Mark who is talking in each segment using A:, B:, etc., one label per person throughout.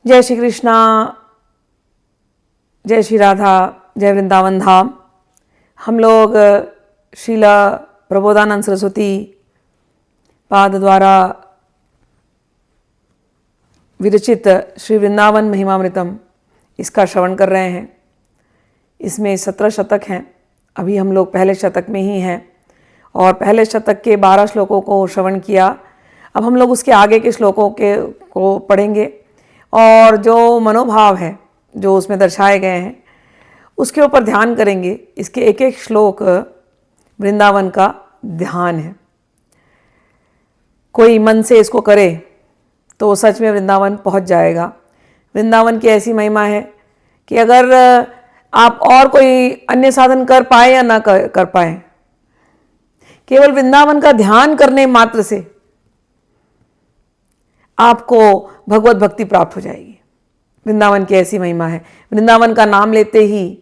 A: जय श्री कृष्णा, जय श्री राधा, जय वृंदावन धाम। हम लोग श्रीला प्रबोधानंद सरस्वती पाद द्वारा विरचित श्री वृंदावन महिमामृतम इसका श्रवण कर रहे हैं। इसमें 17 शतक हैं। अभी हम लोग पहले शतक में ही हैं और पहले शतक के 12 श्लोकों को श्रवण किया। अब हम लोग उसके आगे के श्लोकों को पढ़ेंगे और जो मनोभाव है जो उसमें दर्शाए गए हैं उसके ऊपर ध्यान करेंगे। इसके एक एक श्लोक वृंदावन का ध्यान है। कोई मन से इसको करे तो सच में वृंदावन पहुंच जाएगा। वृंदावन की ऐसी महिमा है कि अगर आप और कोई अन्य साधन कर पाए या ना कर पाए, केवल वृंदावन का ध्यान करने मात्र से आपको भगवत भक्ति प्राप्त हो जाएगी। वृंदावन की ऐसी महिमा है। वृंदावन का नाम लेते ही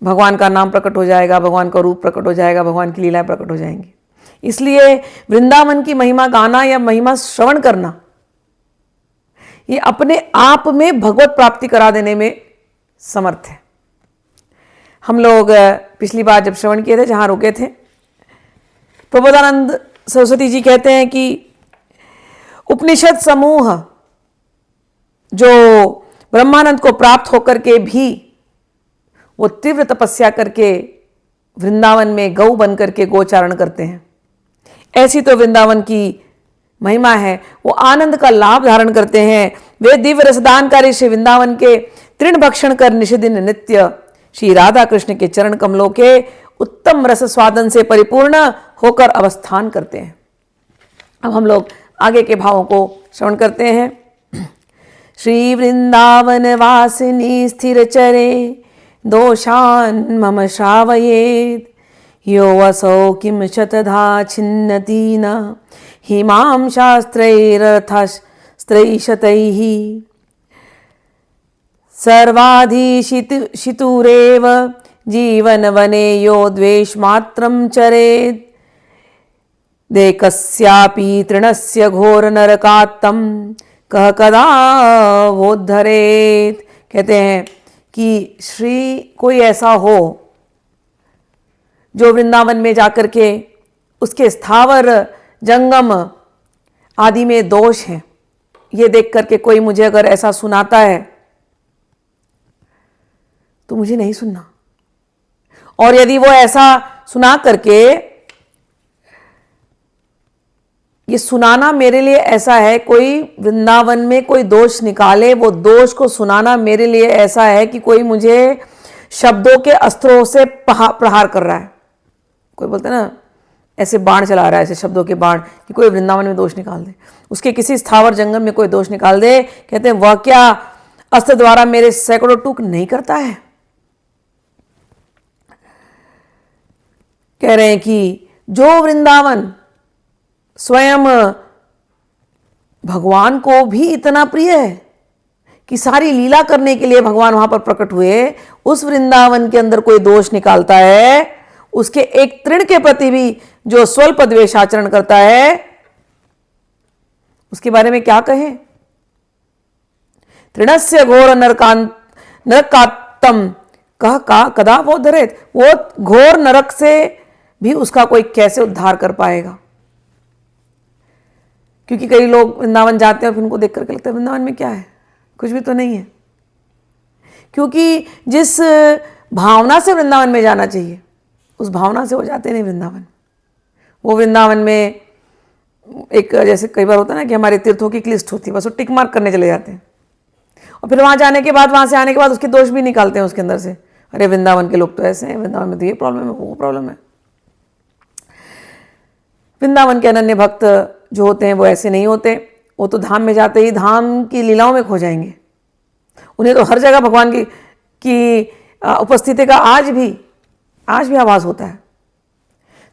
A: भगवान का नाम प्रकट हो जाएगा, भगवान का रूप प्रकट हो जाएगा, भगवान की लीलाएं प्रकट हो जाएंगी। इसलिए वृंदावन की महिमा गाना या महिमा श्रवण करना ये अपने आप में भगवत प्राप्ति करा देने में समर्थ है। हम लोग पिछली बार जब श्रवण किए थे, जहां रुके थे, प्रबोधानंद सरस्वती जी कहते हैं कि उपनिषद समूह जो ब्रह्मानंद को प्राप्त होकर के भी वो तीव्र तपस्या करके वृंदावन में गौ बन करके गोचारण करते हैं, ऐसी तो वृंदावन की महिमा है। वो आनंद का लाभ धारण करते हैं। वे दिव्य रसदानकारी श्री वृंदावन के तृण भक्षण कर निषिदिन नित्य श्री राधा कृष्ण के चरण कमलों के उत्तम रस स्वादन से परिपूर्ण होकर अवस्थान करते हैं। अब हम लोग आगे के भावों को श्रवण करते हैं। श्री वृंदावन वासिनी स्थिर चरे दोषान मम श्रावयेत् यो असौ किम शतधा छिन्नति न हिमां शास्त्रैरथस्त्रैशतैः सर्वाधिशितुरेव जीवनवने यो द्वेषमात्रं चरेत् देकस्यापि तृणस्य घोरनरकात्तं कह कदा वोद्धरेत्। कहते हैं कि श्री कोई ऐसा हो जो वृंदावन में जाकर के उसके स्थावर जंगम आदि में दोष हैं, ये देख करके कोई मुझे अगर ऐसा सुनाता है तो मुझे नहीं सुनना। और यदि वो ऐसा सुना करके, ये सुनाना मेरे लिए ऐसा है, कोई वृंदावन में कोई दोष निकाले, वो दोष को सुनाना मेरे लिए ऐसा है कि कोई मुझे शब्दों के अस्त्रों से प्रहार कर रहा है। कोई बोलते हैं ना, ऐसे बाण चला रहा है, ऐसे शब्दों के बाण, कि कोई वृंदावन में दोष निकाल दे, उसके किसी स्थावर जंगम में कोई दोष निकाल दे। कहते हैं वह क्या अस्त्र द्वारा मेरे सैकड़ों टूक नहीं करता है। कह रहे हैं कि जो वृंदावन स्वयं भगवान को भी इतना प्रिय है कि सारी लीला करने के लिए भगवान वहां पर प्रकट हुए, उस वृंदावन के अंदर कोई दोष निकालता है, उसके एक तृण के प्रति भी जो स्वल्प द्वेष आचरण करता है, उसके बारे में क्या कहें। तृणस्य घोर नरकात्तम कह का कदा वो धरेत। वो घोर नरक से भी उसका कोई कैसे उद्धार कर पाएगा। क्योंकि कई लोग वृंदावन जाते हैं और फिर उनको देख करके लगता है वृंदावन में क्या है, कुछ भी तो नहीं है। क्योंकि जिस भावना से वृंदावन में जाना चाहिए उस भावना से वो जाते नहीं वृंदावन। वो वृंदावन में एक, जैसे कई बार होता है ना कि हमारे तीर्थों की एक लिस्ट होती है, बस वो टिक मार्क करने चले जाते हैं और फिर वहाँ जाने के बाद, वहाँ से आने के बाद उसके दोष भी निकालते हैं उसके अंदर से। अरे वृंदावन के लोग तो ऐसे हैं, वृंदावन में तो ये प्रॉब्लम है, वो प्रॉब्लम है। वृंदावन के अनन्य भक्त जो होते हैं वो ऐसे नहीं होते। वो तो धाम में जाते ही धाम की लीलाओं में खो जाएंगे। उन्हें तो हर जगह भगवान की उपस्थिति का आज भी आभास होता है।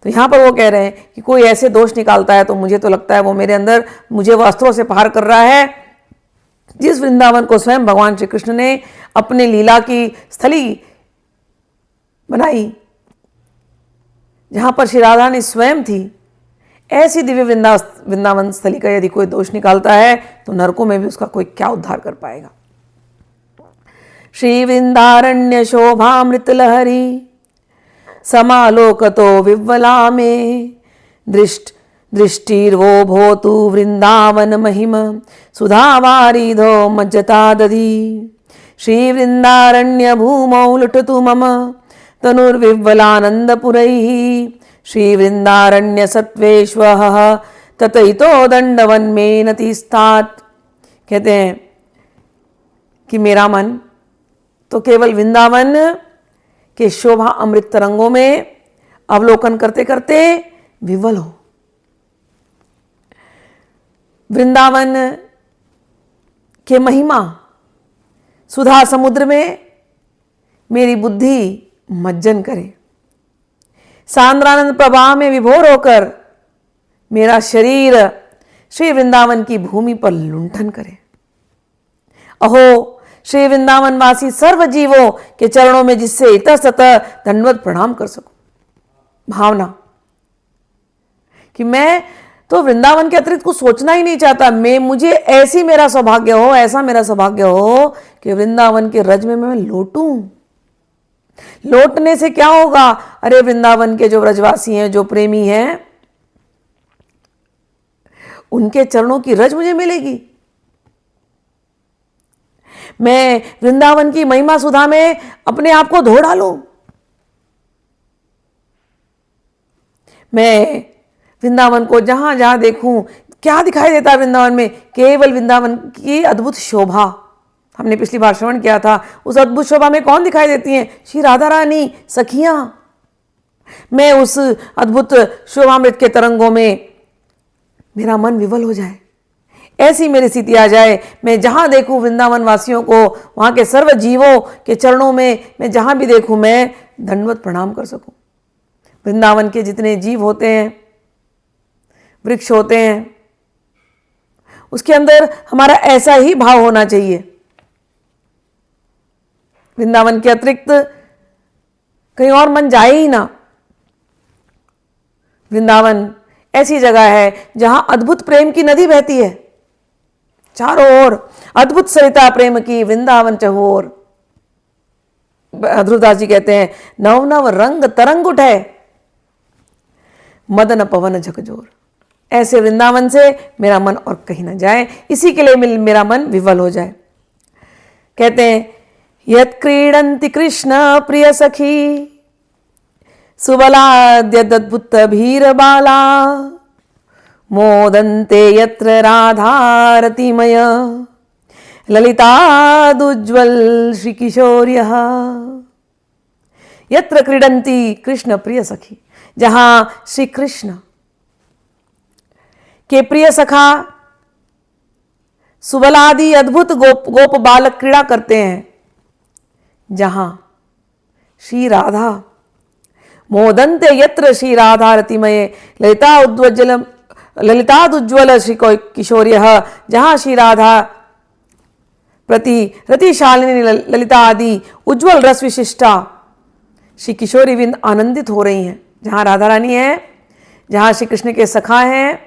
A: तो यहाँ पर वो कह रहे हैं कि कोई ऐसे दोष निकालता है तो मुझे तो लगता है वो मेरे अंदर, मुझे वो अस्त्रों से प्रहार कर रहा है। जिस वृंदावन को स्वयं भगवान श्री कृष्ण ने अपने लीला की स्थली बनाई, जहाँ पर श्री राधा ने स्वयं थी, ऐसी दिव्य वृंदावन स्थली का यदि कोई दोष निकालता है तो नरकों में भी उसका कोई क्या उद्धार कर पाएगा। श्री वृंदारण्य शोभामृत लहरी समालोकतो विव्वला में दृष्टिर्वो भोतु वृंदावन महिम सुधावारिधो मज्जता दधी। श्री वृंदारण्य भूमौ लुठतु मम तनुर्विव्वलानंदपुरैः। श्री वृंदारण्य सत्वेश्वः ततैतो दंडवन में नतिस्तात्। कहते हैं कि मेरा मन तो केवल वृंदावन के शोभा अमृत तरंगों में अवलोकन करते करते विवल हो। वृंदावन के महिमा सुधा समुद्र में मेरी बुद्धि मज्जन करे। सांद्रानंद प्रवाह में विभोर होकर मेरा शरीर श्री वृंदावन की भूमि पर लुंठन करे। अहो श्री वृंदावन वासी सर्व जीवों के चरणों में जिससे इतस्ततः दंडवत प्रणाम कर सकूं। भावना कि मैं तो वृंदावन के अतिरिक्त कुछ सोचना ही नहीं चाहता। मुझे ऐसी मेरा सौभाग्य हो, ऐसा मेरा सौभाग्य हो कि वृंदावन के रज में मैं लौटूं। लौटने से क्या होगा? अरे वृंदावन के जो व्रजवासी हैं, जो प्रेमी हैं, उनके चरणों की रज मुझे मिलेगी। मैं वृंदावन की महिमा सुधा में अपने आप को धो डालूं। मैं वृंदावन को जहां जहां देखूं, क्या दिखाई देता है वृंदावन में? केवल वृंदावन की अद्भुत शोभा। हमने पिछली बार श्रवण किया था। उस अद्भुत शोभा में कौन दिखाई देती हैं? श्री राधा रानी, सखियां। मैं उस अद्भुत शोभामृत के तरंगों में मेरा मन विवल हो जाए, ऐसी मेरी स्थिति आ जाए। मैं जहां देखूं वृंदावन वासियों को, वहां के सर्व जीवों के चरणों में मैं जहां भी देखूं, मैं दंडवत प्रणाम कर सकूं। वृंदावन के जितने जीव होते हैं, वृक्ष होते हैं, उसके अंदर हमारा ऐसा ही भाव होना चाहिए। वृंदावन के अतिरिक्त कहीं और मन जाए ही ना। वृंदावन ऐसी जगह है जहां अद्भुत प्रेम की नदी बहती है। चारों ओर अद्भुत सरिता प्रेम की वृंदावन चहोर। ध्रुवदास जी कहते हैं, नव नव रंग तरंग उठे मदन पवन झकझोर। ऐसे वृंदावन से मेरा मन और कहीं ना जाए, इसी के लिए मेरा मन विवल हो जाए। कहते हैं, यत् क्रीडन्ति कृष्ण प्रिय सखी सुबलाद्यद्भुत भीर बाला मोदन्ते यत्र राधारतिमय ललितादुज्ज्वल श्री किशोर्यः। यत्र क्रीडन्ति कृष्ण प्रिय सखी, जहां श्री कृष्ण के प्रिय सखा सुबलादि अद्भुत गोप बालक क्रीड़ा करते हैं, जहां श्री राधा मोदन्ते यत्र श्री राधा रतिमये ललितादुज्ज्वल श्री किशोर्यः, जहां श्री राधा प्रति रतिशालिनी ललिता आदि उज्ज्वल रस विशिष्टा श्री किशोरी विंद आनंदित हो रही हैं। जहां राधा रानी है, जहां श्री कृष्ण के सखा हैं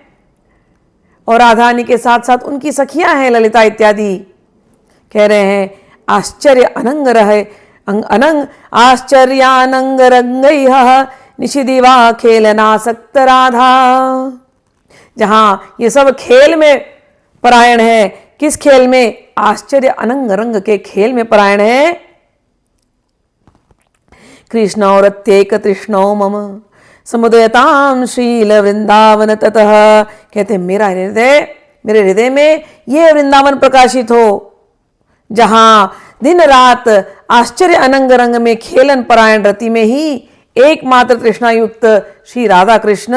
A: और राधा रानी के साथ साथ उनकी सखियां हैं ललिता इत्यादि। कह रहे हैं, आश्चर्य अनंग रहे अनंग आश्चर्यानंग रंगैः निशिदिवा खेलनासक्त राधा। जहां ये सब खेल में परायण है। किस खेल में? आश्चर्य अनंग रंग के खेल में परायण है। कृष्णौ रत्येक तृष्णौ मम समुदयताम श्रील वृंदावन ततः। कहते हैं, मेरे हृदय में ये वृंदावन प्रकाशित हो, जहां दिन रात आश्चर्य अनंग रंग में खेलन परायण रति में ही एकमात्र तृष्णा युक्त श्री राधा कृष्ण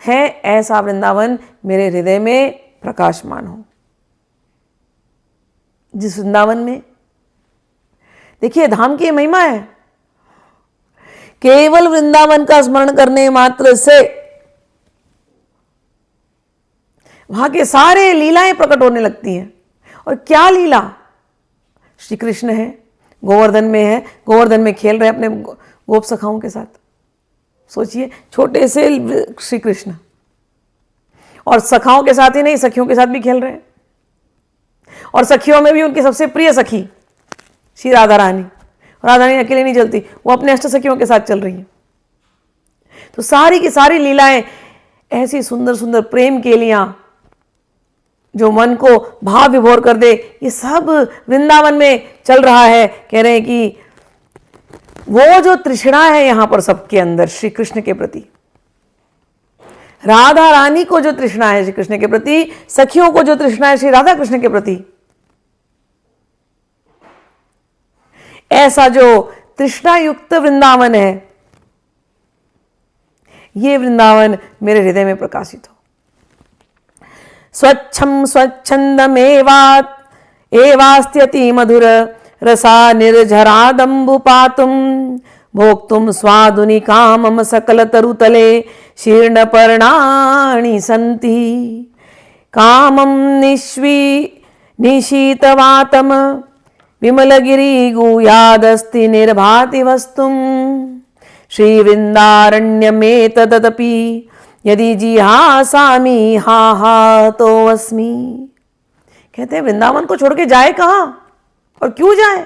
A: है। ऐसा वृंदावन मेरे हृदय में प्रकाशमान हो। जिस वृंदावन में, देखिए धाम की महिमा है, केवल वृंदावन का स्मरण करने मात्र से वहां के सारे लीलाएं प्रकट होने लगती हैं। और क्या लीला? श्री कृष्ण है, गोवर्धन में है, गोवर्धन में खेल रहे अपने गोप सखाओं के साथ। सोचिए, छोटे से श्री कृष्ण और सखाओं के साथ ही नहीं, सखियों के साथ भी खेल रहे हैं। और सखियों में भी उनकी सबसे प्रिय सखी श्री राधा रानी, राधा रानी अकेले नहीं चलती, वो अपने अष्ट सखियों के साथ चल रही है। तो सारी की सारी लीलाएं ऐसी सुंदर सुंदर प्रेम के लिया जो मन को भाव विभोर कर दे, ये सब वृंदावन में चल रहा है। कह रहे हैं कि वो जो तृष्णा है यहां पर सबके अंदर श्री कृष्ण के प्रति, राधा रानी को जो तृष्णा है श्री कृष्ण के प्रति, सखियों को जो तृष्णा है श्री राधा कृष्ण के प्रति, ऐसा जो तृष्णा युक्त वृंदावन है, ये वृंदावन मेरे हृदय में प्रकाशित हो। स्वच्छम स्वच्छंदमेवात एवास्त्यति मधुर रसा निर्झरादम्बुपातुम भोक्तुम स्वादुनि कामम सकल तरुतले शीर्ण पर्णानि सन्ति कामम निशीतवातम विमलगिरी गुयादस्ति निर्भाति वस्तुम श्रीवृंदारण्यमेतदपि यदि जिहासामि हा हा तो अस्मि। कहते हैं वृंदावन को छोड़ के जाए कहां और क्यों जाए?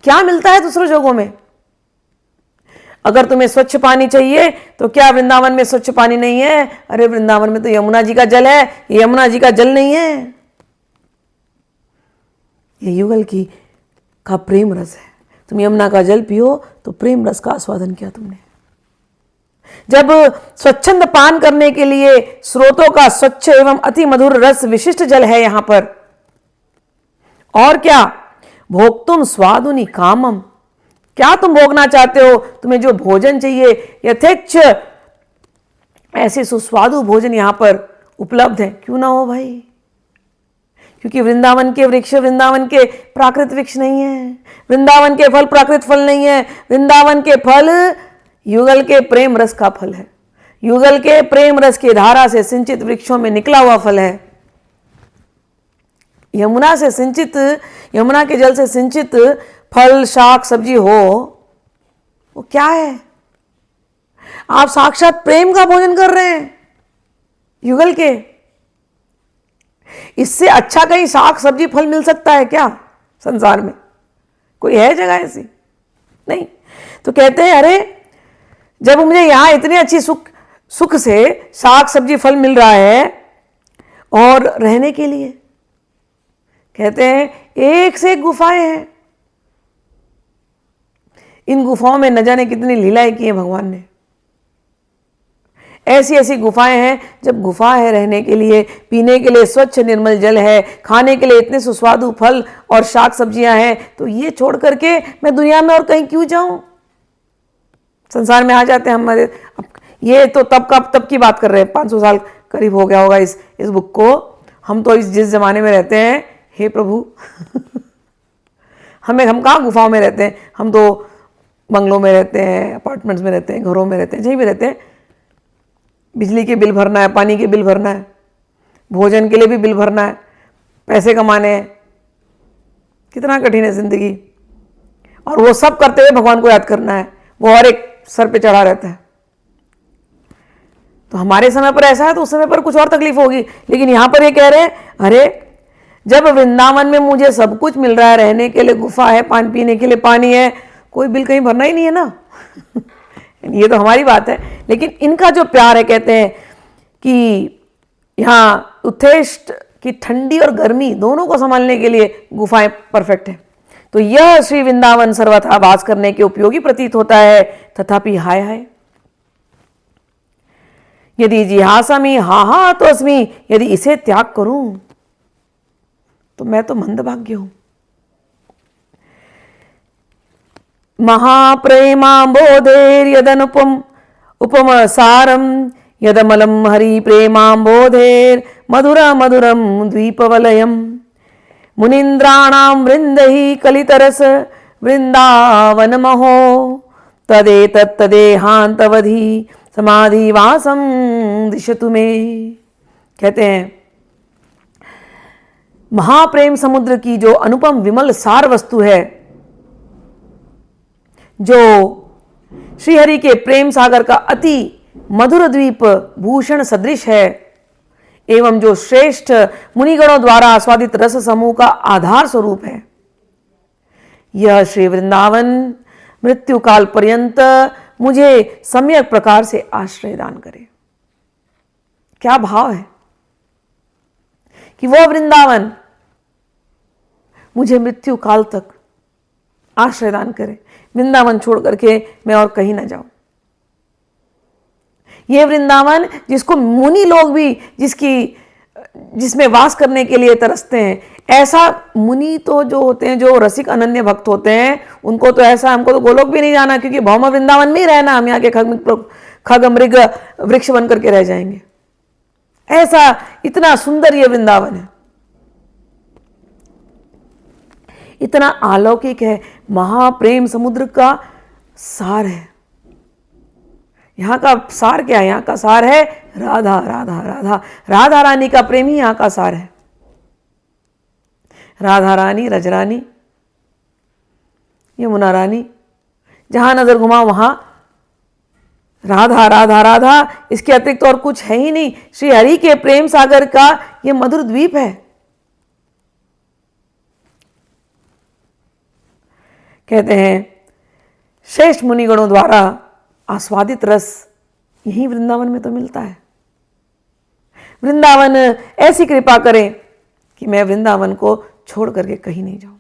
A: क्या मिलता है दूसरों जगहों में? अगर तुम्हें स्वच्छ पानी चाहिए तो क्या वृंदावन में स्वच्छ पानी नहीं है? अरे वृंदावन में तो यमुना जी का जल है, ये यमुना जी का जल नहीं है, ये युगल का प्रेम रस है। तुम यमुना का जल पियो तो प्रेम रस का आस्वादन किया तुमने। जब स्वच्छंद पान करने के लिए स्रोतों का स्वच्छ एवं अति मधुर रस विशिष्ट जल है यहां पर, और क्या भोक्तुम स्वादुनि कामम, क्या तुम भोगना चाहते हो? तुम्हें जो भोजन चाहिए यथेच्छ ऐसे सुस्वादु भोजन यहां पर उपलब्ध है, क्यों ना हो भाई? क्योंकि वृंदावन के वृक्ष वृंदावन के प्राकृत वृक्ष नहीं है, वृंदावन के फल प्राकृत फल नहीं है, वृंदावन के फल युगल के प्रेम रस का फल है, युगल के प्रेम रस की धारा से सिंचित वृक्षों में निकला हुआ फल है। यमुना से सिंचित, यमुना के जल से सिंचित फल शाक सब्जी हो, वो क्या है? आप साक्षात प्रेम का भोजन कर रहे हैं युगल के। इससे अच्छा कहीं साग सब्जी फल मिल सकता है क्या संसार में? कोई है जगह ऐसी? नहीं। तो कहते हैं अरे जब मुझे यहां इतनी अच्छी सुख से साग सब्जी फल मिल रहा है और रहने के लिए, कहते हैं एक से एक गुफाएं हैं, इन गुफाओं में न जाने कितनी लीलाएं की हैं भगवान ने। ऐसी ऐसी गुफाएं हैं, जब गुफा है रहने के लिए, पीने के लिए स्वच्छ निर्मल जल है, खाने के लिए इतने सुस्वादु फल और शाक सब्जियां हैं, तो ये छोड़ करके मैं दुनिया में और कहीं क्यों जाऊं? संसार में आ जाते हैं हमारे। ये तो तब की बात कर रहे हैं, 500 साल करीब हो गया होगा इस बुक को। हम तो जिस जमाने में रहते हैं, हे प्रभु हम कहाँ गुफाओं में रहते हैं? हम तो बंगलों में रहते हैं, अपार्टमेंट्स में रहते हैं, घरों में रहते हैं, जहीं भी रहते हैं। बिजली के बिल भरना है, पानी के बिल भरना है, भोजन के लिए भी बिल भरना है, पैसे कमाने हैं, कितना कठिन है जिंदगी। और वो सब करते हुए भगवान को याद करना है, वो और एक सर पे चढ़ा रहता है। तो हमारे समय पर ऐसा है तो उस समय पर कुछ और तकलीफ होगी, लेकिन यहां पर ये कह रहे हैं अरे जब वृंदावन में मुझे सब कुछ मिल रहा है, रहने के लिए गुफा है, पानी पीने के लिए पानी है, कोई बिल कहीं भरना ही नहीं है ना ये तो हमारी बात है। लेकिन इनका जो प्यार है, कहते हैं कि यहाँ उत्थेष्ट की ठंडी और गर्मी दोनों को संभालने के लिए गुफाएं परफेक्ट है। तो यह श्री वृंदावन सर्वथा वास करने के उपयोगी प्रतीत होता है। तथापि हाय हाय यदि जिहासामि हा हा तो अस्मि, यदि इसे त्याग करूं तो मैं तो मंदभाग्य हूं। महाप्रेमाम्बोधेर्यदनुपम उपम सारम यदमलम हरि प्रेमाम्बोधेर मधुरा मधुरम द्वीपवलयम मुनीन्द्राणां वृंदहि कलितरस वृंदावन महो तदेहांतवधि समाधिवासम दिशतु मे। कहते हैं महाप्रेम समुद्र की जो अनुपम विमल सार वस्तु है, जो श्रीहरि के प्रेम सागर का अति मधुर द्वीप भूषण सदृश है, एवं जो श्रेष्ठ मुनिगणों द्वारा आस्वादित रस समूह का आधार स्वरूप है, यह श्री वृंदावन मृत्यु काल पर्यंत मुझे सम्यक प्रकार से आश्रय दान करे। क्या भाव है कि वह वृंदावन मुझे मृत्यु काल तक आश्रय दान करे, वृंदावन छोड़ करके मैं और कहीं ना जाऊं। यह वृंदावन जिसको मुनि लोग भी जिसमें वास करने के लिए तरसते हैं, ऐसा मुनि तो जो होते हैं, जो रसिक अनन्य भक्त होते हैं, उनको तो ऐसा, हमको तो गोलोक भी नहीं जाना, क्योंकि भौम वृंदावन में ही रहना, हम यहाँ के खग मृग वृक्ष बन करके रह जाएंगे। ऐसा इतना सुंदर ये वृंदावन है, इतना अलौकिक है, महाप्रेम समुद्र का सार है। यहां का सार क्या है? यहां का सार है राधा राधा राधा, राधा रानी का प्रेम ही यहां का सार है। राधा रानी, रजरानी, यमुना रानी, जहां नजर घुमा वहां राधा राधा राधा, इसके अतिरिक्त और कुछ है ही नहीं। श्री हरि के प्रेम सागर का यह मधुर द्वीप है। कहते हैं श्रेष्ठ मुनिगणों द्वारा आस्वादित रस यही वृंदावन में तो मिलता है। वृंदावन ऐसी कृपा करे कि मैं वृंदावन को छोड़ करके कहीं नहीं जाऊं।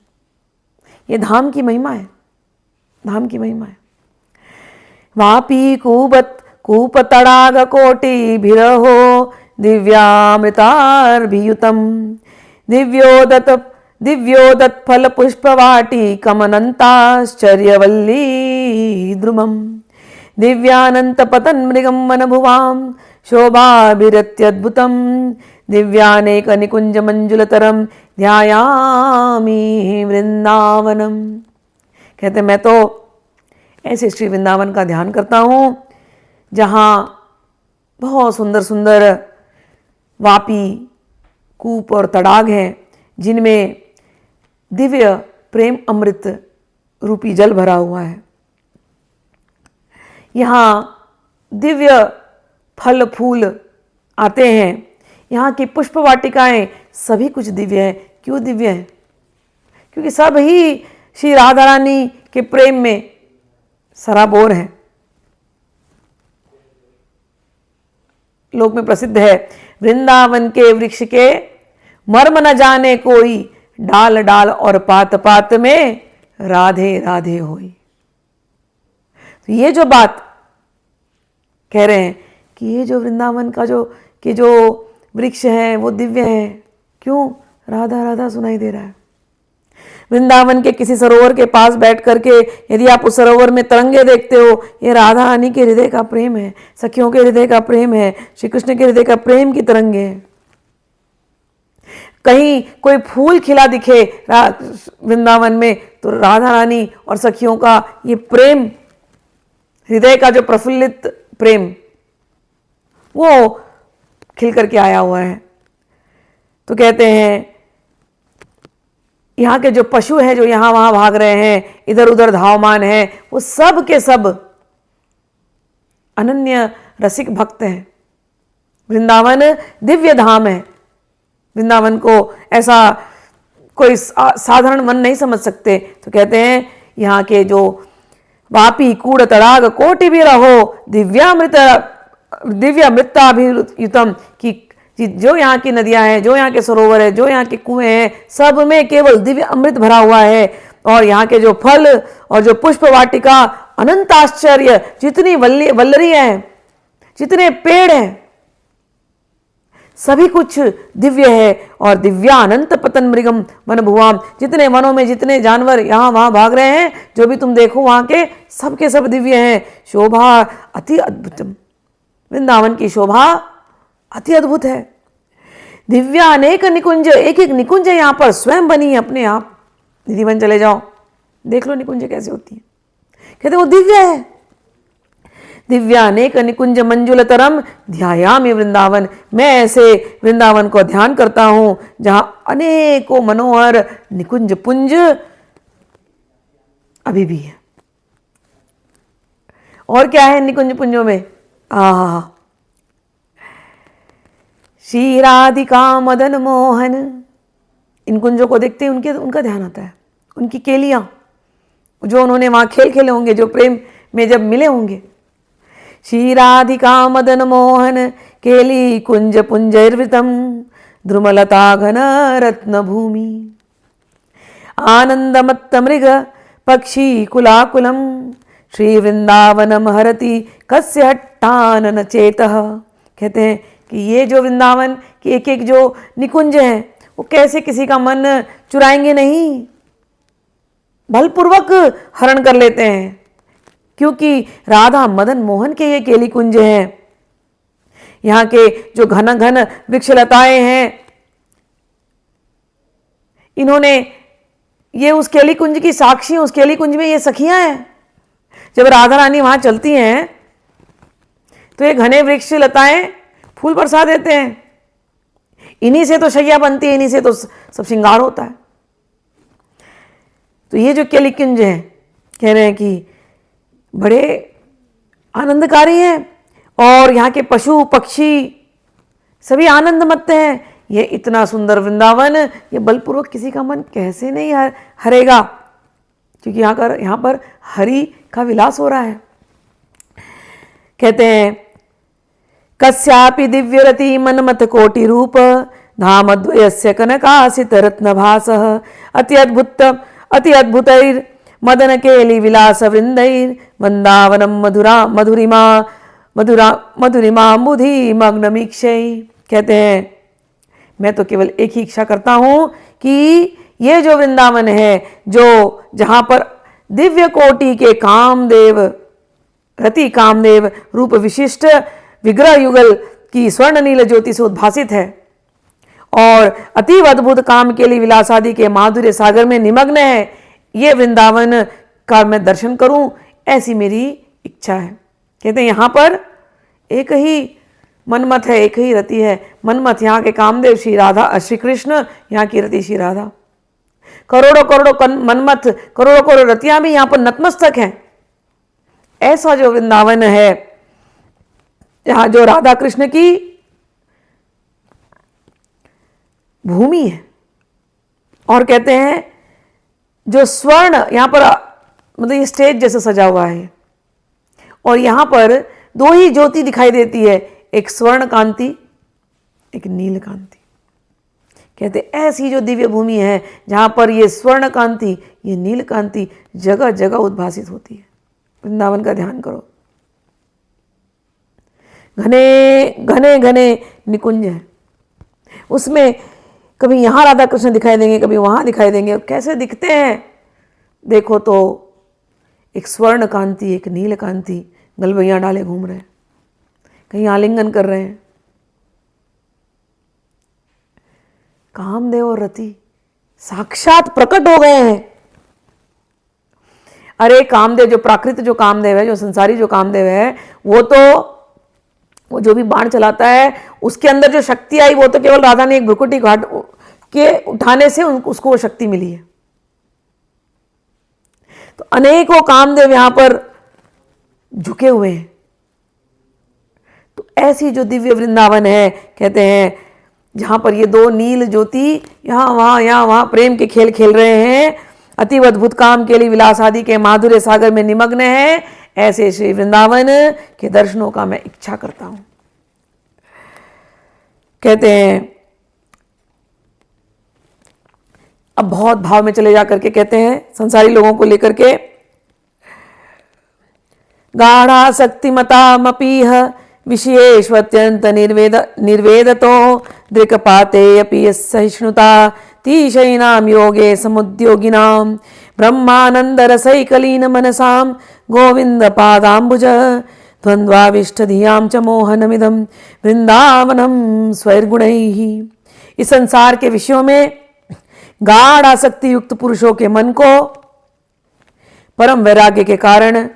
A: ये धाम की महिमा है, धाम की महिमा है। वापी कूप तड़ाग कोटि भिरहो दिव्यामृतार्भियुतम दिव्योदत फल पुष्पवाटी कमनंताश्चर्यवल्ली द्रुमम दिव्यानंत पतन मृगम मनभुवाम शोभाभिरत्यद्भुतम दिव्यानेक निकुंज मंजुलतरम ध्यायामि वृंदावनम। कहते मैं तो ऐसे श्री वृंदावन का ध्यान करता हूँ जहाँ बहुत सुंदर सुंदर वापी कूप और तड़ाग हैं, जिनमें दिव्य प्रेम अमृत रूपी जल भरा हुआ है। यहाँ दिव्य फल फूल आते हैं, यहाँ की पुष्प वाटिकाएं सभी कुछ दिव्य है। क्यों दिव्य है? क्योंकि सब ही श्री राधा रानी के प्रेम में सराबोर है। लोक में प्रसिद्ध है, वृंदावन के वृक्ष के मर्म न जाने कोई, डाल डाल और पात पात में राधे राधे होई। तो ये जो बात कह रहे हैं कि ये जो वृंदावन का जो वृक्ष है वो दिव्य है। क्यों? राधा राधा सुनाई दे रहा है। वृंदावन के किसी सरोवर के पास बैठ करके यदि आप उस सरोवर में तरंगे देखते हो, ये राधा रानी के हृदय का प्रेम है, सखियों के हृदय का प्रेम है, श्री कृष्ण के हृदय का प्रेम की तरंगे है। कहीं कोई फूल खिला दिखे वृंदावन में, तो राधा रानी और सखियों का ये प्रेम, हृदय का जो प्रफुल्लित प्रेम, वो खिल करके आया हुआ है। तो कहते हैं यहाँ के जो पशु हैं, जो यहाँ वहाँ भाग रहे हैं, इधर उधर धावमान हैं, वो सब के सब अनन्य रसिक भक्त हैं। वृंदावन दिव्य धाम है। वृंदावन को ऐसा कोई साधारण मन नहीं समझ सकते। तो कहते हैं यहाँ के जो वापी कूड़ तड़ाग कोटि भी रहो दिव्यामृताभियुतम, कि जो यहाँ की नदियाँ हैं, जो यहाँ के सरोवर है, जो यहाँ के कुएं हैं, सब में केवल दिव्य अमृत भरा हुआ है। और यहाँ के जो फल और जो पुष्प वाटिका, अनंत आश्चर्य, जितनी वल्लरियाँ हैं, जितने पेड़ हैं, सभी कुछ दिव्य है। और दिव्यानंत पतन मृगम वन भुवाम, जितने वनों में जितने जानवर यहाँ वहाँ भाग रहे हैं, जो भी तुम देखो वहाँ के सब दिव्य हैं। शोभा अति अद्भुतम, वृंदावन की शोभा अति अद्भुत है। दिव्या अनेक निकुंज, एक एक निकुंज यहाँ पर स्वयं बनी है अपने आप। निधिवन चले जाओ, देख लो निकुंज कैसे होती है। कहते वो दिव्य है। दिव्यानेक निकुंज मंजुलतरम ध्यायामि वृंदावन, मैं ऐसे वृंदावन को ध्यान करता हूं जहां अनेकों मनोहर निकुंज पुंज अभी भी है। और क्या है निकुंज पुंजों में? श्री राधिका मदन मोहन। इन कुंजों को देखते ही उनका ध्यान आता है, उनकी केलियां जो उन्होंने वहां खेल खेले होंगे, जो प्रेम में जब मिले होंगे। श्री राधिका मदन मोहन केली कुंज पुंजैर्वृतम ध्रुमलता घन रत्न भूमि आनंदमत्त मृग पक्षी कुलाकुलम श्री वृंदावनम हरति कस्य हट्टानन चेतः। कहते हैं कि ये जो वृंदावन की एक एक जो निकुंज हैं वो कैसे किसी का मन चुराएंगे नहीं, बलपूर्वक हरण कर लेते हैं, क्योंकि राधा मदन मोहन के ये केली कुंज हैं। यहाँ के जो घन घन वृक्षलताएं हैं, इन्होंने ये उस केली कुंज की साक्षी, उस केली कुंज में ये सखियां हैं। जब राधा रानी वहां चलती हैं तो ये घने वृक्ष लताएं फूल बरसा देते हैं। इन्हीं से तो शैया बनती है, इन्हीं से तो सब श्रृंगार होता है। तो ये जो केली कुंज है, कह रहे हैं कि बड़े आनंदकारी हैं और यहाँ के पशु पक्षी सभी आनंदमत्त हैं। ये इतना सुंदर वृंदावन, ये बलपूर्वक किसी का मन कैसे नहीं हरेगा, क्योंकि यहाँ पर हरि का विलास हो रहा है। कहते हैं कस्यापि दिव्यरति मनमत कोटि रूप धामद्वयस्य कनकासित रत्नभासः अति अद्भुतैर मदन केली विलास वृंदैर वृंदावनम मधुरिमा बुधि मग्नमीक्षै। कहते हैं मैं तो केवल एक ही इच्छा करता हूं कि ये जो वृंदावन है, जो जहां पर दिव्य कोटि के कामदेव रति कामदेव रूप विशिष्ट विग्रह युगल की स्वर्ण नील ज्योति से उद्भासित है और अतीव अद्भुत काम के लिए विलासादि के माधुर्य सागर में निमग्न है, ये वृंदावन का मैं दर्शन करूं, ऐसी मेरी इच्छा है। कहते हैं यहाँ पर एक ही मनमत है, एक ही रति है। मनमत यहाँ के कामदेव श्री राधा, श्री कृष्ण, यहाँ की रति श्री राधा। करोड़ों करोड़ों मनमत, करोड़ों करोड़ रतियां भी यहाँ पर नतमस्तक हैं। ऐसा जो वृंदावन है, यहाँ जो राधा कृष्ण की भूमि है, और कहते हैं जो स्वर्ण यहाँ पर मतलब ये स्टेज जैसे सजा हुआ है और यहाँ पर दो ही ज्योति दिखाई देती है, एक स्वर्ण कांति, एक नील कांति। कहते ऐसी जो दिव्य भूमि है जहाँ पर ये स्वर्ण कांति, ये नील कांति जगह जगह उद्भासित होती है। वृंदावन का ध्यान करो, घने घने घने निकुंज है, उसमें कभी यहाँ राधा कृष्ण दिखाई देंगे, कभी वहाँ दिखाई देंगे। कैसे दिखते हैं देखो तो, एक स्वर्ण कांति, एक नील कांति, गलबैयाँ डाले घूम रहे हैं, कहीं आलिंगन कर रहे हैं। कामदेव और रति साक्षात प्रकट हो गए हैं। अरे कामदेव, जो प्राकृत जो कामदेव है, जो संसारी जो कामदेव है, वो जो भी बाण चलाता है उसके अंदर जो शक्ति आई, वो तो केवल राधा ने एक भ्रुकुटी घाट के उठाने से उसको वो शक्ति मिली है। तो अनेकों कामदेव यहां पर झुके हुए हैं। तो ऐसी जो दिव्य वृंदावन है, कहते हैं जहां पर ये दो नील ज्योति यहाँ वहां प्रेम के खेल खेल रहे हैं, अतीव अद्भुत काम के लिए विलास आदि के माधुर्य सागर में निमग्न है, ऐसे श्री वृंदावन के दर्शनों का मैं इच्छा करता हूं। कहते हैं अब बहुत भाव में चले जा करके कहते हैं संसारी लोगों को लेकर के, गाढ़ा शक्तिमतामपीह विषयेष्वत्यंत निर्वेदतो दृक्पाते अपि सहिष्णुता तीशयिनां योगे समुद्योगिनां ब्रह्मानंद रसैकलीन मनसां गोविंद पादाम्बुज द्वंद्वाविष्ट धियां च मोहनमिदं वृंदावनम स्वैर्गुणैः। इस संसार के विषयों में गाढ़ आसक्ति युक्त पुरुषों के मन को परम वैराग्य के कारण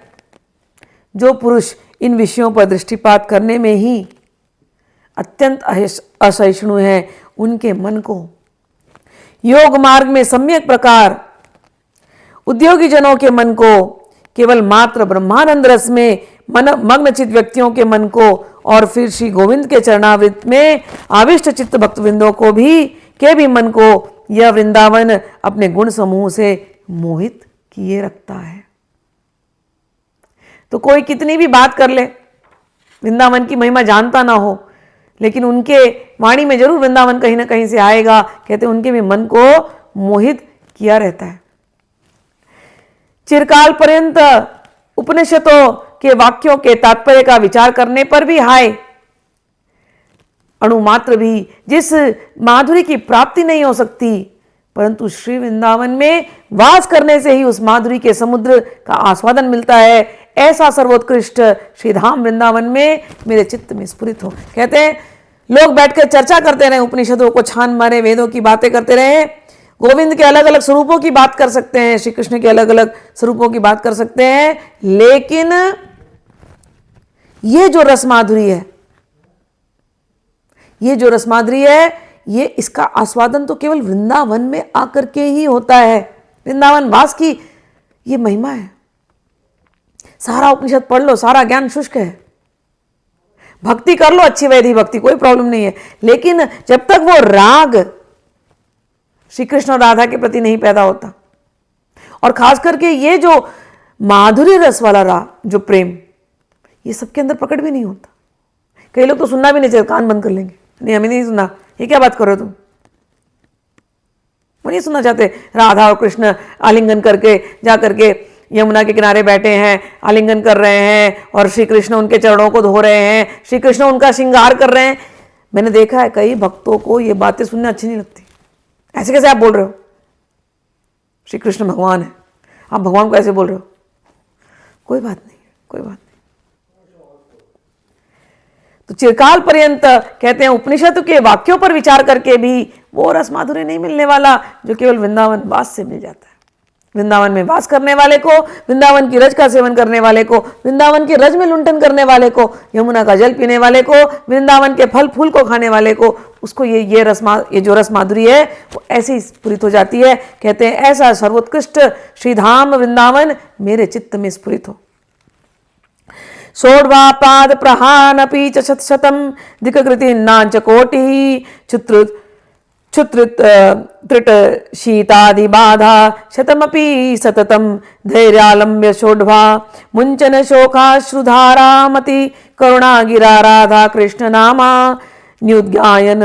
A: जो पुरुष इन विषयों पर दृष्टिपात करने में ही अत्यंत असहिष्णु हैं, उनके मन को योग मार्ग में सम्यक प्रकार उद्योगी जनों के मन को केवल मात्र ब्रह्मानंद रस में मग्नचित व्यक्तियों के मन को और फिर श्री गोविंद के चरणावृत्त में आविष्ट चित्त भक्तवृंदों को भी मन को यह वृंदावन अपने गुण समूह से मोहित किए रखता है। तो कोई कितनी भी बात कर ले, वृंदावन की महिमा जानता ना हो, लेकिन उनके वाणी में जरूर वृंदावन कहीं ना कहीं से आएगा। कहते उनके भी मन को मोहित किया रहता है। चिरकाल पर्यंत उपनिषदों के वाक्यों के तात्पर्य का विचार करने पर भी हाय, अणुमात्र भी जिस माधुरी की प्राप्ति नहीं हो सकती, परंतु श्री वृंदावन में वास करने से ही उस माधुरी के समुद्र का आस्वादन मिलता है। ऐसा सर्वोत्कृष्ट श्रीधाम वृंदावन में मेरे चित्त में स्फुरित हो। कहते हैं लोग बैठकर चर्चा करते रहे, उपनिषदों को छान मारे, वेदों की बातें करते रहे, गोविंद के अलग अलग स्वरूपों की बात कर सकते हैं, श्री कृष्ण के अलग अलग स्वरूपों की बात कर सकते हैं, लेकिन ये जो रसमाधुरी है, ये जो रसमाधुरी है, ये इसका आस्वादन तो केवल वृंदावन में आकर के ही होता है। वृंदावन वास की ये महिमा है। सारा उपनिषद पढ़ लो, सारा ज्ञान शुष्क है। भक्ति कर लो, अच्छी वैधि भक्ति, कोई प्रॉब्लम नहीं है, लेकिन जब तक वो राग श्री कृष्ण और राधा के प्रति नहीं पैदा होता, और खास करके ये जो माधुरी रस वाला राग, जो प्रेम, ये सबके अंदर प्रकट भी नहीं होता। कई लोग तो सुनना भी नहीं चाहिए, कान बंद कर लेंगे, नहीं हमें नहीं सुनना, ये क्या बात कर रहे हो तुम, वो नहीं सुनना चाहते। राधा और कृष्ण आलिंगन करके जा करके यमुना के किनारे बैठे हैं, आलिंगन कर रहे हैं, और श्री कृष्ण उनके चरणों को धो रहे हैं, श्री कृष्ण उनका श्रृंगार कर रहे हैं। मैंने देखा है कई भक्तों को ये बातें सुनना अच्छी नहीं लगती। ऐसे कैसे आप बोल रहे हो, श्री कृष्ण भगवान है, आप भगवान को ऐसे बोल रहे हो। कोई बात नहीं, कोई बात नहीं। तो चिरकाल पर्यंत कहते हैं उपनिषद के वाक्यों पर विचार करके भी वो रस माधुर्य नहीं मिलने वाला जो केवल वृंदावन वास से मिल जाता है। वृंदावन में वास करने वाले को, वृंदावन की रज का सेवन करने वाले को, वृंदावन की रज में लुंठन करने वाले को, यमुना का जल पीने वाले को, वृंदावन के फल फूल को खाने वाले को, उसको ये जो रस माधुरी है वो ऐसी स्फुरित हो जाती है। कहते हैं ऐसा सर्वोत्कृष्ट श्रीधाम वृंदावन मेरे चित्त में स्फुरित हो। सोढ़वा पाद प्रहानपि च शतशतं दिक्कृति नांच कोटि क्षुत्रित त्रिट शीतादि बाधा शतमपि सततम धैर्यालम्ब्य शोढ़वा मुंचन शोकाश्रुधारामति करुणागिरा राधा कृष्ण नामा न्युद्गायन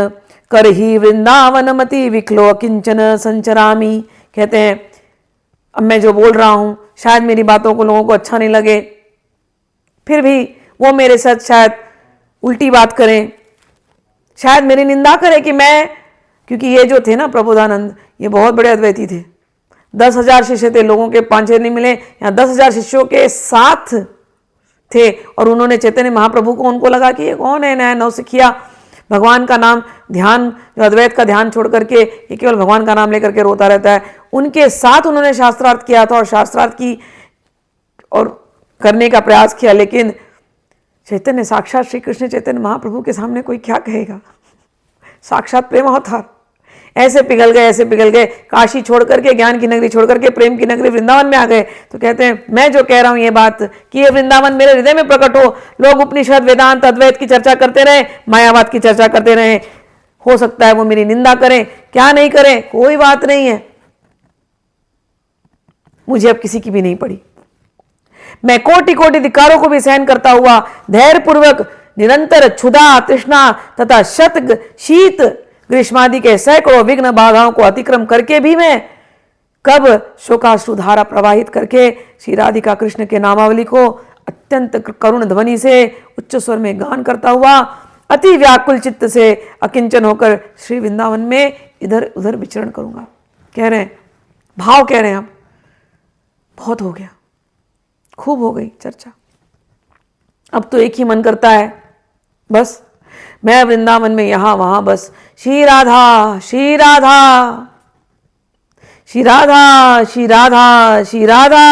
A: करहि वृंदावनमति विक्लो किंचन संचरामी। कहते हैं अब मैं जो बोल रहा हूँ शायद मेरी बातों को लोगों को अच्छा नहीं लगे, फिर भी वो मेरे साथ शायद उल्टी बात करें, शायद मेरी निंदा करें कि मैं, क्योंकि ये जो थे ना प्रबोधानंद, ये बहुत बड़े अद्वैती थे। 10,000 शिष्य थे, लोगों के 5-6 नहीं मिले, यहाँ 10,000 शिष्यों के साथ थे, और उन्होंने चैतन्य महाप्रभु को, उनको लगा कि ये कौन है, नया नौसिखिया, भगवान का नाम ध्यान, जो अद्वैत का ध्यान छोड़ करके ये केवल भगवान का नाम लेकर के रोता रहता है। उनके साथ उन्होंने शास्त्रार्थ किया था और शास्त्रार्थ की और करने का प्रयास किया, लेकिन चैतन्य साक्षात श्री कृष्ण चैतन्य महाप्रभु के सामने कोई क्या कहेगा, साक्षात प्रेम अवतार, ऐसे पिघल गए, ऐसे पिघल गए, काशी छोड़ करके, ज्ञान की नगरी छोड़ करके प्रेम की नगरी वृंदावन में आ गए। तो कहते हैं मैं जो कह रहा हूं ये बात कि ये वृंदावन मेरे हृदय में प्रकट हो, लोग उपनिषद वेदांत अद्वैत की चर्चा करते रहे, मायावाद की चर्चा करते रहे, हो सकता है वो मेरी निंदा करें, क्या नहीं करें, कोई बात नहीं है, मुझे अब किसी की भी नहीं पड़ी। मैं कोटि कोटि धिक्कारों को भी सहन करता हुआ धैर्य पूर्वक निरंतर क्षुधा तृष्णा तथा शत शीत ग्रीष्मादि के सैकड़ों विघ्न बाधाओं को अतिक्रम करके भी मैं कब शोकाश्रुधारा प्रवाहित करके श्री राधिका कृष्ण के नामावली को अत्यंत करुण ध्वनि से उच्च स्वर में गान करता हुआ अति व्याकुल चित्त से अकिंचन होकर श्री वृंदावन में इधर उधर विचरण करूंगा। कह रहे हैं, भाव कह रहे हैं, अब बहुत हो गया, खूब हो गई चर्चा, अब तो एक ही मन करता है, बस मैं वृंदावन में यहां वहां बस श्री राधा श्री राधा श्री राधा श्री राधा श्री राधा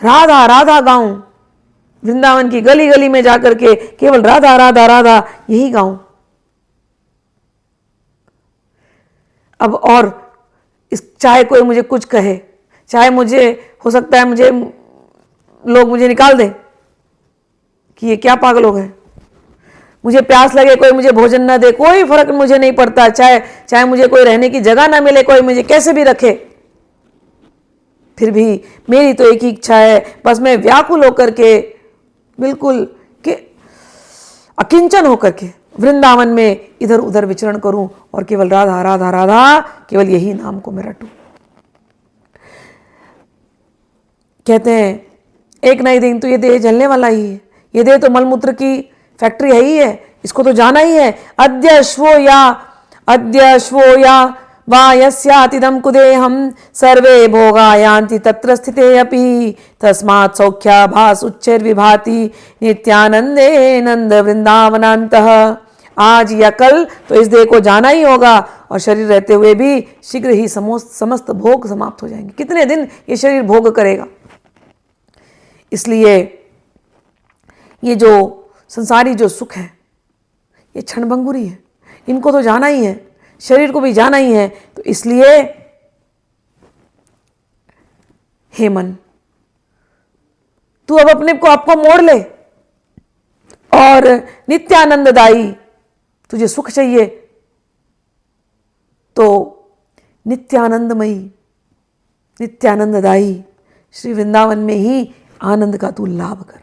A: राधा राधा गाऊं, वृंदावन की गली गली में जाकर के केवल राधा राधा राधा यही गाऊं। अब और चाहे कोई मुझे कुछ कहे, चाहे मुझे हो सकता है मुझे लोग मुझे निकाल दें, कि ये क्या पागल हो गए, मुझे प्यास लगे कोई मुझे भोजन न दे, कोई फर्क मुझे नहीं पड़ता, चाहे मुझे कोई रहने की जगह ना मिले, कोई मुझे कैसे भी रखे, फिर भी मेरी तो एक ही इच्छा है, बस मैं व्याकुल होकर के, बिल्कुल कि अकिंचन होकर के वृंदावन में इधर उधर विचरण करूं और केवल राधा राधा राधा, केवल यही नाम को मैं रटूं। कहते हैं एक नई दिन तो ये देह जलने वाला ही है, ये देह तो मलमूत्र की फैक्ट्री है ही है, इसको तो जाना ही है। अद्य श्वो या वा यस्यातिदं कुदेहं सर्वे भोगा यान्ति तत्र स्थिते अपि तस्मात् सौख्याभास उच्चैर्विभाति नित्यानंदे नंद वृंदावनान्तः। आज या कल तो इस देह को जाना ही होगा और शरीर रहते हुए भी शीघ्र ही समस्त भोग समाप्त हो जाएंगे। कितने दिन ये शरीर भोग करेगा? इसलिए ये जो संसारी जो सुख है ये क्षणभंगुरी है, इनको तो जाना ही है, शरीर को भी जाना ही है। तो इसलिए हे मन, तू अब अपने को आपको मोड़ ले और नित्यानंददायी, तुझे सुख चाहिए तो नित्यानंदमयी नित्यानंददायी श्री वृंदावन में ही आनंद का तू लाभ कर।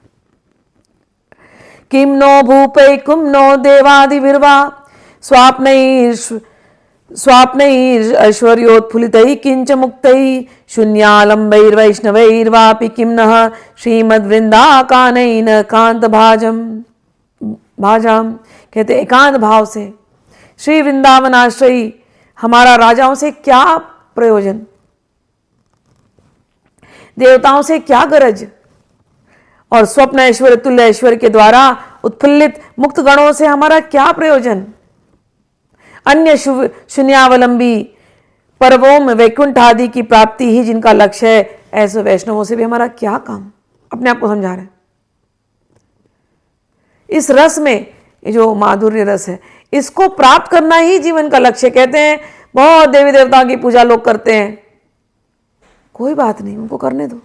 A: किम नो भूपै कुम नो देवादिर्वा स्वाप्नैश्वर्योत्फुलितैः किंच मुक्तैः शून्यालंबैर्वैष्णवैर्वापि किं नः श्रीमद्वृंदाकानैन कांत भाजाम। कहते एकांत भाव से श्री वृंदावन आश्रयी हमारा राजाओं से क्या प्रयोजन, देवताओं से क्या गरज, और स्वप्न ऐश्वर्य तुल्य ऐश्वर्य के द्वारा उत्फुल्लित मुक्त गणों से हमारा क्या प्रयोजन। अन्य शून्यावलंबी परवोम वैकुंठ आदि की प्राप्ति ही जिनका लक्ष्य है, ऐसे वैष्णवों से भी हमारा क्या काम। अपने आप को समझा रहे हैं। इस रस में, ये जो माधुर्य रस है, इसको प्राप्त करना ही जीवन का लक्ष्य। कहते हैं बहुत देवी देवताओं की पूजा लोग करते हैं, कोई बात नहीं, उनको करने दो।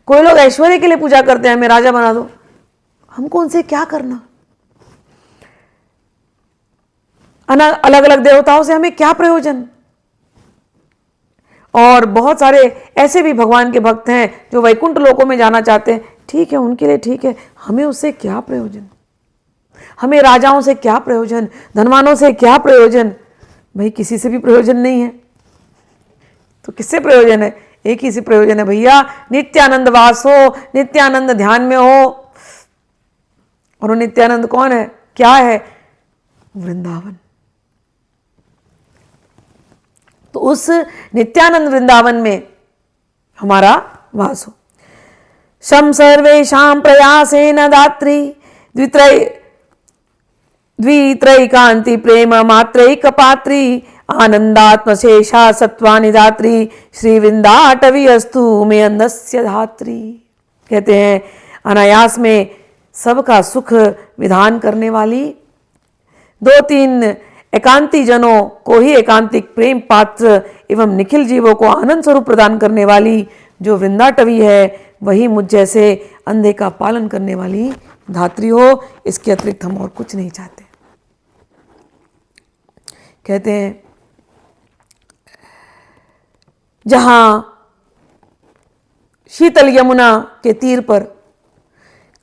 A: कोई लोग ऐश्वर्य के लिए पूजा करते हैं, हमें राजा बना दो, हमको उनसे क्या करना। अलग अलग देवताओं से हमें क्या प्रयोजन। और बहुत सारे ऐसे भी भगवान के भक्त हैं जो वैकुंठ लोकों में जाना चाहते हैं, ठीक है, उनके लिए ठीक है, हमें उससे क्या प्रयोजन। हमें राजाओं से क्या प्रयोजन, धनवानों से क्या प्रयोजन। भाई किसी से भी प्रयोजन नहीं है, तो किससे प्रयोजन है? एक ही से प्रयोजन है भैया, नित्यानंद वास हो, नित्यानंद ध्यान में हो। और वो नित्यानंद कौन है, क्या है? वृंदावन। तो उस नित्यानंद वृंदावन में हमारा वास हो। शम सर्वेषां प्रयासेन दात्री द्वित्रैकांति प्रेम मात्रैक पात्री आनंदात्मशेषा सत्वानि दात्री श्री वृंदाटवी अस्तु में अंधस्य धात्री। कहते हैं अनायास में सबका सुख विधान करने वाली, दो तीन एकांती जनों को ही एकांतिक प्रेम पात्र एवं निखिल जीवों को आनंद स्वरूप प्रदान करने वाली जो वृंदाटवी है, वही मुझ जैसे अंधे का पालन करने वाली धात्री हो। इसके अतिरिक्त हम और कुछ नहीं चाहते। कहते हैं जहां शीतल यमुना के तीर पर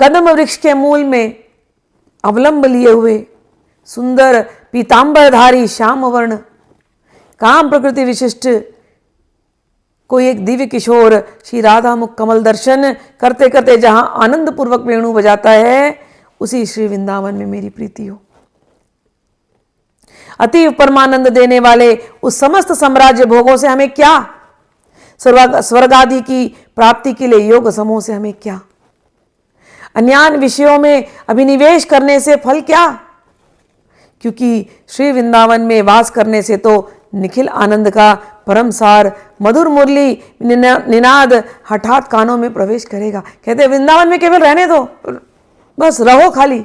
A: कदम वृक्ष के मूल में अवलंब लिए हुए सुंदर पीतांबरधारी श्याम वर्ण काम प्रकृति विशिष्ट कोई एक दिव्य किशोर श्री राधा मुख कमल दर्शन करते करते जहां आनंद पूर्वक वेणु बजाता है, उसी श्री वृंदावन में मेरी प्रीति हो। अतीव परमानंद देने वाले उस समस्त साम्राज्य भोगों से हमें क्या, स्वर्ग आदि की प्राप्ति के लिए योग समूह से हमें क्या, अन्यान विषयों में अभिनिवेश करने से फल क्या। क्योंकि श्री वृंदावन में वास करने से तो निखिल आनंद का परम सार मधुर मुरली निनाद हठात कानों में प्रवेश करेगा। कहते वृंदावन में केवल रहने दो, बस रहो खाली।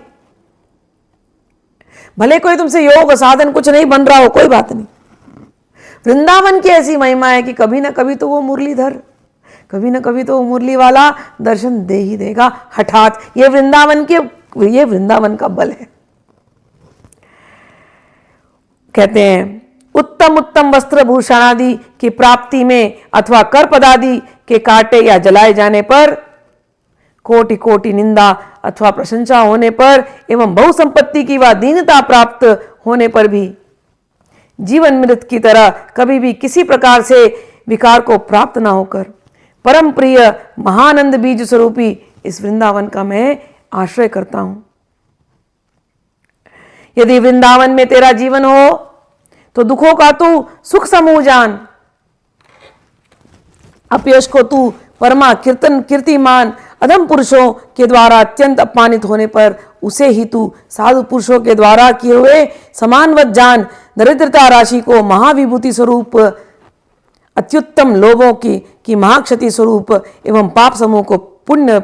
A: भले कोई तुमसे योग साधन कुछ नहीं बन रहा हो, कोई बात नहीं। वृंदावन की ऐसी महिमा है कि कभी ना कभी तो वो मुरलीधर, कभी ना कभी तो वो मुरली वाला दर्शन दे ही देगा हठात। ये वृंदावन के ये वृंदावन का बल है। कहते हैं उत्तम उत्तम वस्त्र भूषण आदि की प्राप्ति में अथवा कर पदादि के काटे या जलाए जाने पर, कोटि कोटि निंदा अथवा प्रशंसा होने पर एवं बहुसंपत्ति की व दीनता प्राप्त होने पर भी जीवन मृत की तरह कभी भी किसी प्रकार से विकार को प्राप्त न होकर परम प्रिय महानंद बीज स्वरूपी इस वृंदावन का मैं आश्रय करता हूं। यदि वृंदावन में तेरा जीवन हो तो दुखों का तू सुख समूह जान, अपयश को तू परमा कीर्तिमान अधम पुरुषों के द्वारा अत्यंत अपमानित होने पर उसे ही तू साधु पुरुषों के द्वारा किए हुए समानवत जान, दरिद्रता राशि को महाविभूति स्वरूप, अत्युत्तम लोभों की महाक्षति स्वरूप एवं पाप समूह को पुण्य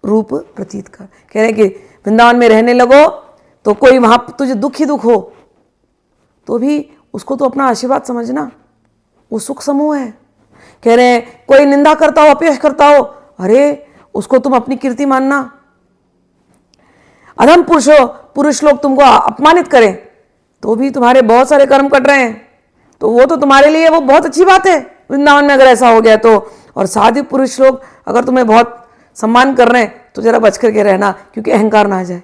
A: रूप प्रतीत कर। कह रहे कि वृंदावन में रहने लगो तो कोई वहां तुझे दुख ही दुख हो तो भी उसको तो अपना आशीर्वाद समझना, वो सुख समूह है। कह रहे हैं कोई निंदा करता हो, अपयश करता हो, अरे उसको तुम अपनी कीर्ति मानना। अधम पुरुष लोग तुमको अपमानित करें तो भी तुम्हारे बहुत सारे कर्म कट रहे हैं, तो वो तो तुम्हारे लिए वो बहुत अच्छी बात है वृंदावन में अगर ऐसा हो गया तो। और साधु पुरुष लोग अगर तुम्हें बहुत सम्मान कर रहे हैं तो जरा बच करके रहना, क्योंकि अहंकार ना आ जाए।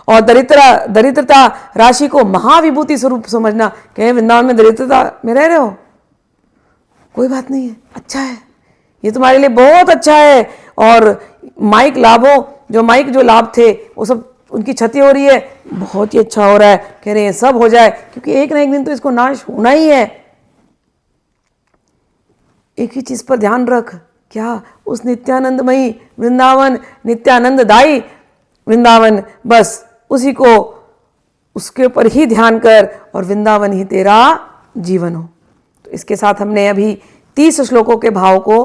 A: और दरिद्रता राशि को महाविभूति स्वरूप समझना। कहे वृंदावन में दरिद्रता में रह रहे हो, कोई बात नहीं है, अच्छा है, ये तुम्हारे लिए बहुत अच्छा है। और माइक जो लाभ थे वो सब उनकी क्षति हो रही है, बहुत ही अच्छा हो रहा है। कह रहे हैं सब हो जाए, क्योंकि एक ना एक दिन तो इसको नाश होना ही है। एक ही चीज पर ध्यान रख, क्या? उस नित्यानंदमयी वृंदावन, नित्यानंददायी वृंदावन, बस उसी को, उसके ऊपर ही ध्यान कर और वृंदावन ही तेरा जीवन हो। तो इसके साथ हमने अभी 30 श्लोकों के भाव को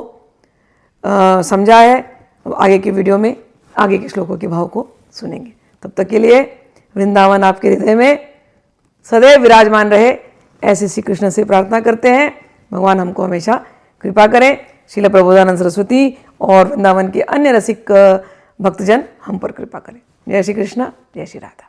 A: समझा है। अब आगे की वीडियो में आगे के श्लोकों के भाव को सुनेंगे। तब तक के लिए वृंदावन आपके हृदय में सदैव विराजमान रहे, ऐसे श्री कृष्ण से प्रार्थना करते हैं। भगवान हमको हमेशा कृपा करें। श्रील प्रबोधानंद सरस्वती और वृंदावन के अन्य रसिक भक्तजन हम पर कृपा करें। जय श्री कृष्ण, जय श्री राधा।